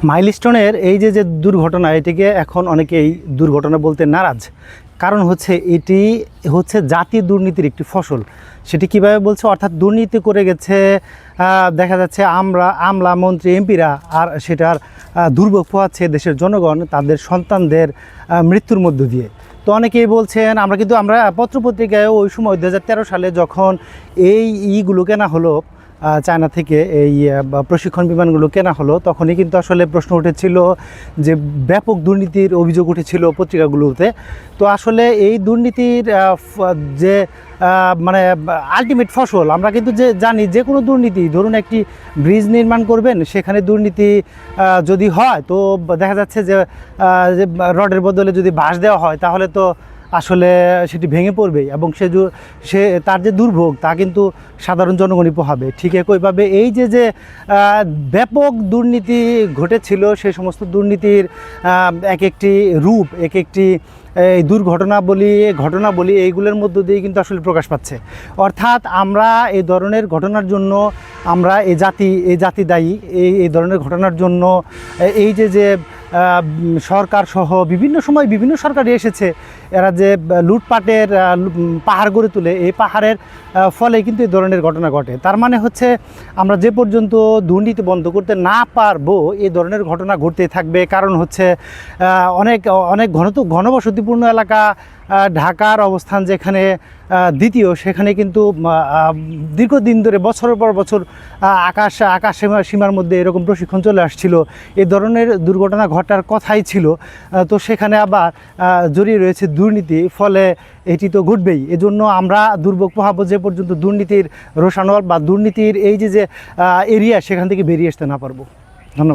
মাইলস্টোনের এই যে দুর্ঘটনা, এটিকে এখন অনেকেই দুর্ঘটনা বলতে নারাজ। কারণ হচ্ছে এটি হচ্ছে জাতীয় দুর্নীতির একটি ফসল। সেটি কিভাবে বলছে, অর্থাৎ দুর্নীতি করে গেছে দেখা যাচ্ছে আমলা মন্ত্রী এমপিরা, আর সেটার দুর্ভোগ পোহাচ্ছে দেশের জনগণ তাদের সন্তানদের মৃত্যুর মধ্য দিয়ে। তো অনেকেই বলছেন, আমরা পত্রপত্রিকায় ওই সময় 2013 সালে যখন এইগুলো কেনা হলো চায়না থেকে, এই প্রশিক্ষণ বিমানগুলো কেনা হলো, তখনই কিন্তু আসলে প্রশ্ন উঠেছিল যে ব্যাপক দুর্নীতির অভিযোগ উঠেছিল পত্রিকাগুলোতে। তো আসলে এই দুর্নীতির যে মানে আলটিমেট ফসল, আমরা কিন্তু জানি যে কোনো দুর্নীতি, ধরুন একটি ব্রিজ নির্মাণ করবেন, সেখানে দুর্নীতি যদি হয় তো দেখা যাচ্ছে যে রডের বদলে যদি বাঁশ দেওয়া হয় তাহলে তো আসলে সেটি ভেঙে পড়বেই, এবং সে তার যে দুর্ভোগ তা কিন্তু সাধারণ জনগণই পোহাবে। ঠিক একইভাবে এই যে ব্যাপক দুর্নীতি ঘটেছিল, সেই সমস্ত দুর্নীতির এক একটি রূপ, এক একটি এই ঘটনা বলি এইগুলোর মধ্য দিয়ে কিন্তু আসলে প্রকাশ পাচ্ছে। অর্থাৎ আমরা এই ধরনের ঘটনার জন্য আমরা এই জাতি দায়ী। এই ধরনের ঘটনার জন্য এই যে সরকার সহ বিভিন্ন সময় বিভিন্ন সরকারই এসেছে, এরা যে লুটপাটের পাহাড় গড়ে তোলে, এই পাহাড়ের ফলে কিন্তু এই ধরনের ঘটনা ঘটে। তার মানে হচ্ছে আমরা যে পর্যন্ত দুর্নীতি বন্ধ করতে না পারবো, এই ধরনের ঘটনা ঘটতেই থাকবে। কারণ হচ্ছে অনেক ঘনবসতিপূর্ণ এলাকা, ঢাকার অবস্থান যেখানে দ্বিতীয়, সেখানে কিন্তু দীর্ঘদিন ধরে বছরের পর বছর আকাশ সীমার মধ্যে এরকম প্রশিক্ষণ চলে আসছিল, এ ধরনের দুর্ঘটনা ঘটার কথাই ছিল। তো সেখানে আবার জড়িয়ে রয়েছে দুর্নীতি, ফলে এটি তো ঘটবেই। এজন্য আমরা দুর্ভোগ পোহাবো যে পর্যন্ত দুর্নীতির রোষানল বা দুর্নীতির এই যে এরিয়া সেখান থেকে বেরিয়ে আসতে না পারবো।